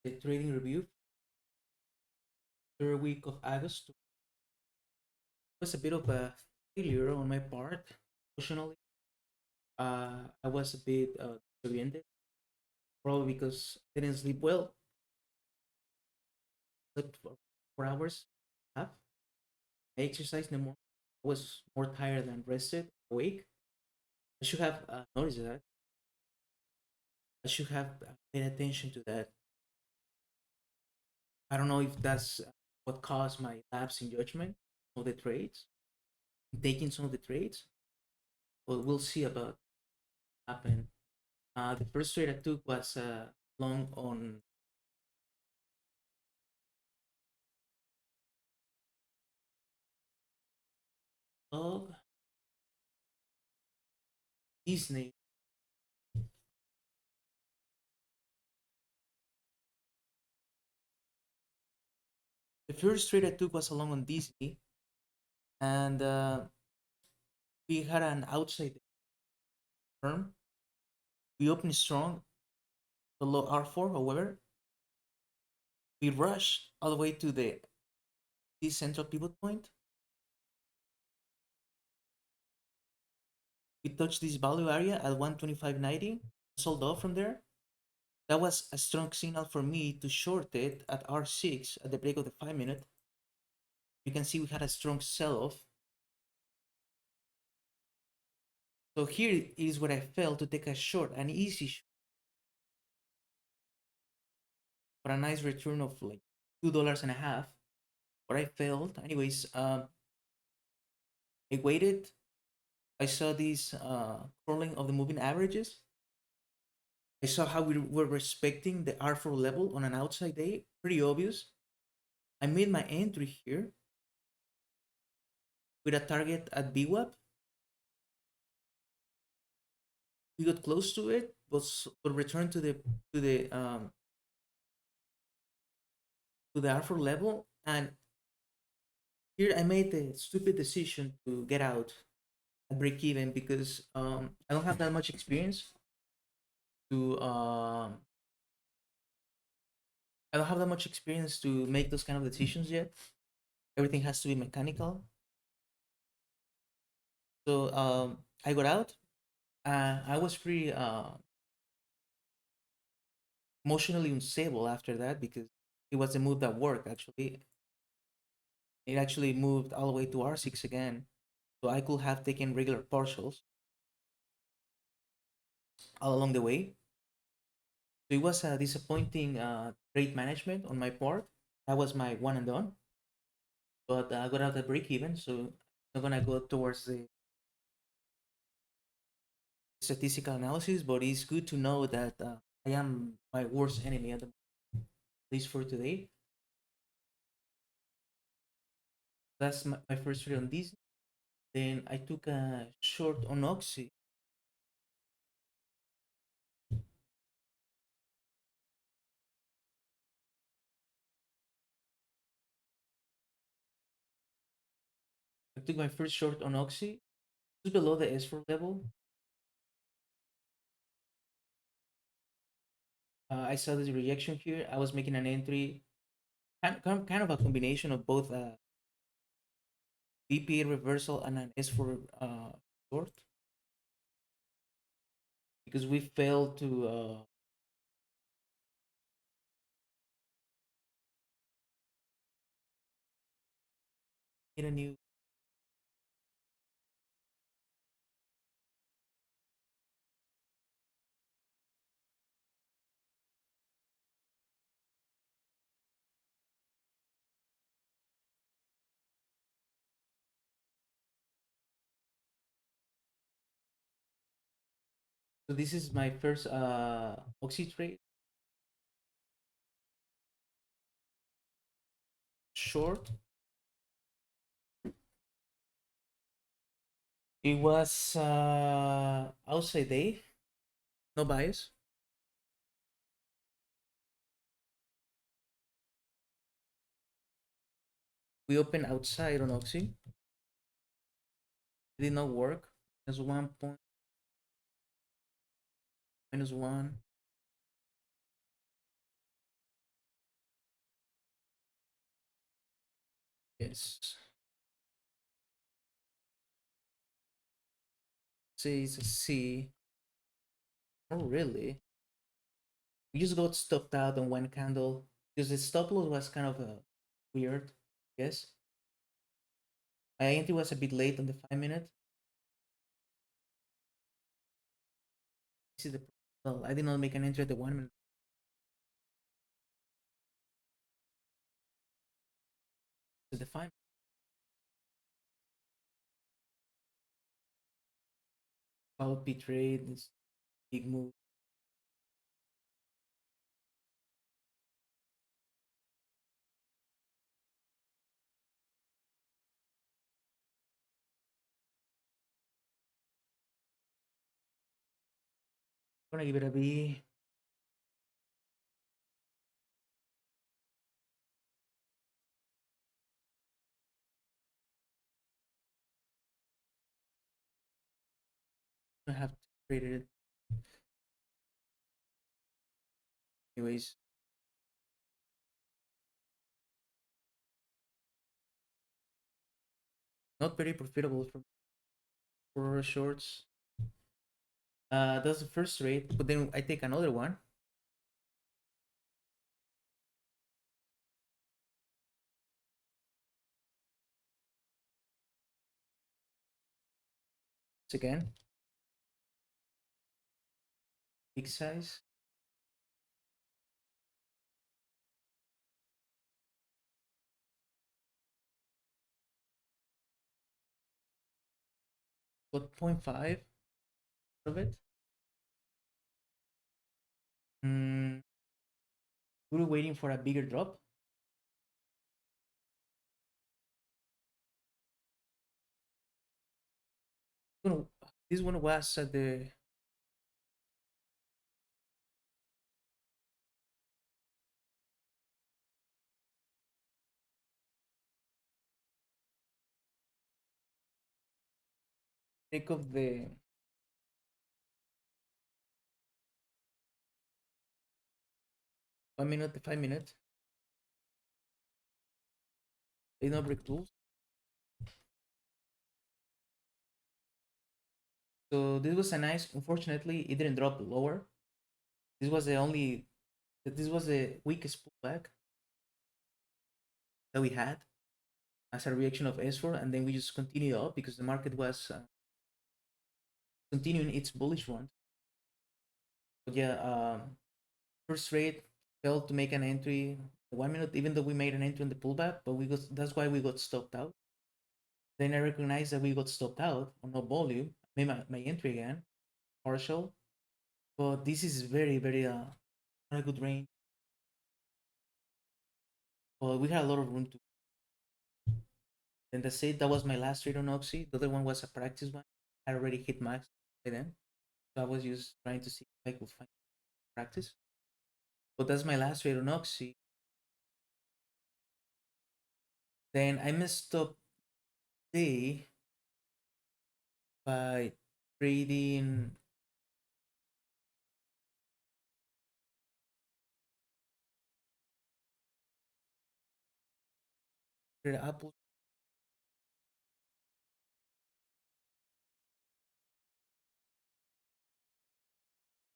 the trading review. Third week of August was a bit of a failure on my part. Emotionally, I was a bit disoriented, probably because I didn't sleep well. Slept for 4 hours. Half. I exercised no more. I was more tired than rested, awake. I should have noticed that. I should have paid attention to that. I don't know if that's what caused my lapse in judgment of the trades, taking some of the trades, but we'll see about what happened. The first trade I took was long on dog Disney. The first trade I took was along on Disney, and we had an outside firm. We opened strong below R4. However, we rushed all the way to the this central pivot point. We touched this value area at 125.90, sold off from there. That was a strong signal for me to short it at R6 at the break of the 5 minute. You can see we had a strong sell off. So here is where I failed to take a short, an easy short, for a nice return of like $2 and a half. But I failed. Anyways, I waited. I saw this curling of the moving averages. I saw how we were respecting the R4 level on an outside day. Pretty obvious. I made my entry here with a target at BWAP. We got close to it, but returned to the R4 level. And here I made the stupid decision to get out at break even because I don't have that much experience to I don't have that much experience to make those kind of decisions yet. Everything has to be mechanical. So I got out. I was pretty emotionally unstable after that because it was a move that worked actually. It actually moved all the way to R6 again. So I could have taken regular partials all along the way. So it was a disappointing trade management on my part. That was my one and done. But I got out at break even, so I'm not gonna go towards the statistical analysis. But it's good to know that I am my worst enemy at least for today. That's my first trade on this. Then I took a short on Oxy. I took my first short on Oxy, just below the S4 level. I saw this rejection here. I was making an entry, kind of a combination of both BPA reversal and an S4 short because we failed to get a new. So this is my first Oxy trade short. It was outside day, no bias. We opened outside on Oxy. It did not work. Minus 1 point, minus one. Yes. See, it's a C. Oh, really? We just got stopped out on one candle because the stop loss was kind of weird. Yes. My entry was a bit late on the 5 minute. This is the well, I did not make an entry at the 1 minute. To the 5 follow P trade. This big move. I'm gonna give it a B. I have to trade it anyways. Not very profitable for shorts. That's the first trade, but then I take another one. It's again big size. Got zero point 0.5 of it. Mm, we were waiting for a bigger drop. This one was at the peak of the 1 minute, the 5 minute. They not break tools. So this was a nice. Unfortunately, it didn't drop lower. This was the only. This was the weakest pullback that we had as a reaction of S4, and then we just continued up because the market was continuing its bullish run. But yeah, first trade failed to make an entry 1 minute, even though we made an entry in the pullback, but we got that's why we got stopped out. Then I recognized that we got stopped out on no volume. I made my entry again, partial. But this is very, very not a good range. But we had a lot of room to. Then that's it. That was my last trade on Oxy. The other one was a practice one. I already hit max by then. So I was just trying to see if I could find practice. But that's my last trade on Oxy. Then I messed up day by trading Apple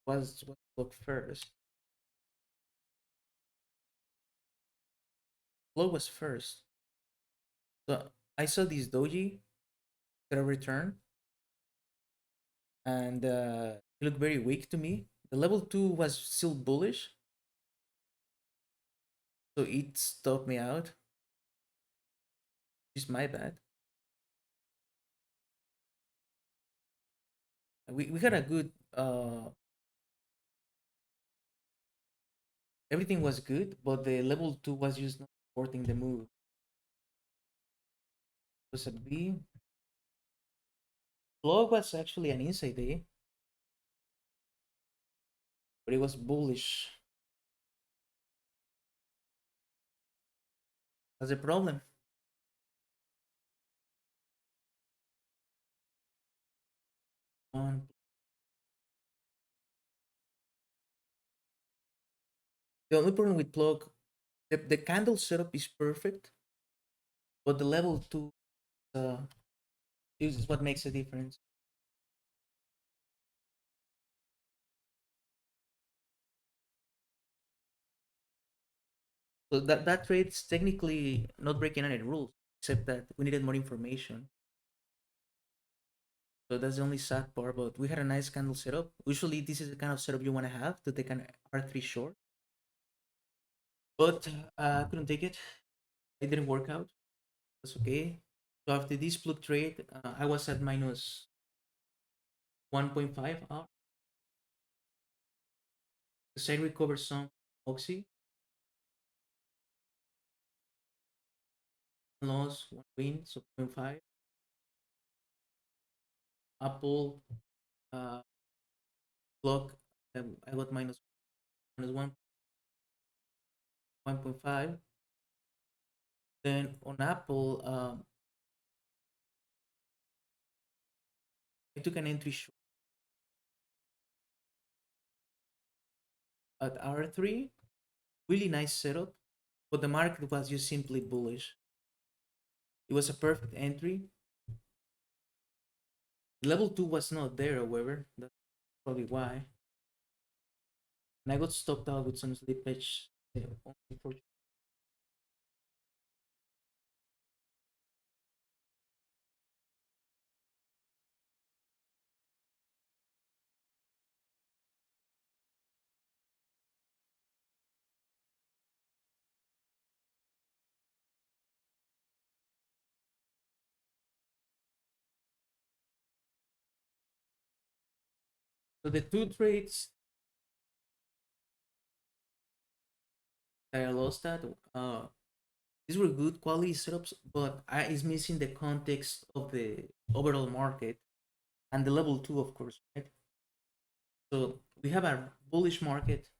was what looked first. Flow was first. So I saw this doji that I returned, and it looked very weak to me. The level 2 was still bullish, so it stopped me out. It's my bad. We had a good everything was good, but the level 2 was just not supporting the move. It was a B. Flow was actually an inside day, but it was bullish. That's the problem. One. The only problem with plug, the candle setup is perfect, but the level two uh, is what makes a difference. So that trade is technically not breaking any rules, except that we needed more information. So that's the only sad part. But we had a nice candle setup. Usually, this is the kind of setup you want to have to take an R3 short. But I couldn't take it. It didn't work out. That's okay. So after this plug trade, I was at minus 1.5 out. The side recovered some Oxy, loss, one win, so 0.5. Apple, uh, block, I got minus 1.5. Then on Apple, I took an entry short at R3. Really nice setup, but the market was just simply bullish. It was a perfect entry. Level 2 was not there, however. That's probably why. And I got stopped out with some slippage. So the two trades that I lost at, these were good quality setups, but I is missing the context of the overall market and the level 2, of course, right? So we have a bullish market,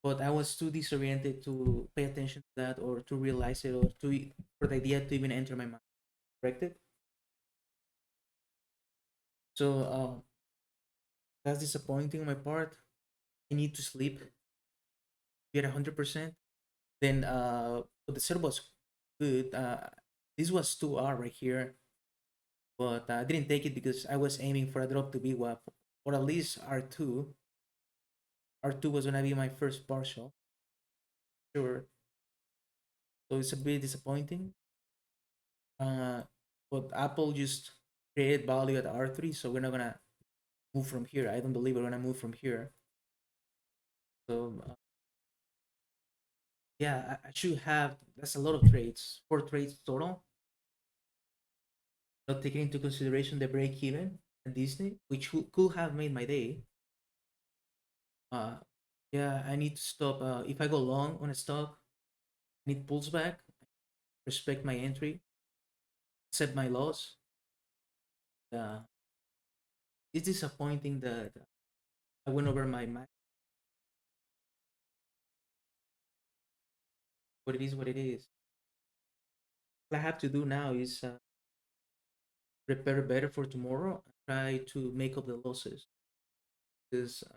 but I was too disoriented to pay attention to that or to realize it or to for the idea to even enter my mind. Corrected? So that's disappointing on my part. I need to sleep, get 100%. Then but the setup was good. This was 2R right here, but I didn't take it because I was aiming for a drop to be WAP or at least R2. R2 was gonna be my first partial, sure. So it's a bit disappointing. Uh, but Apple just created value at R3, so we're not gonna move from here. I don't believe we're gonna move from here. So yeah, I should have. That's a lot of trades. 4 trades total, not taking into consideration the break even at Disney, which could have made my day. Uh, yeah, I need to stop. If I go long on a stock and it pulls back, respect my entry, accept my loss. Uh, it's disappointing that I went over my max, but it is what it is. What I have to do now is prepare better for tomorrow and try to make up the losses. Because I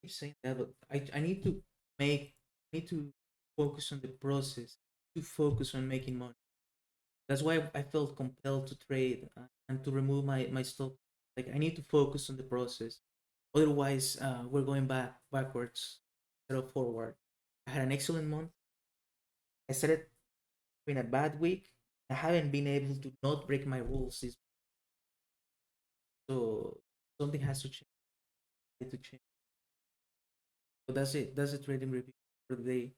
keep saying that, but I need to make, need to focus on the process, to focus on making money. That's why I felt compelled to trade and to remove my stop. Like I need to focus on the process. Otherwise, we're going backwards instead of forward. I had an excellent month. I started in a bad week. I haven't been able to not break my rules. So something has to change. To change. So that's it. That's the trading review for the day.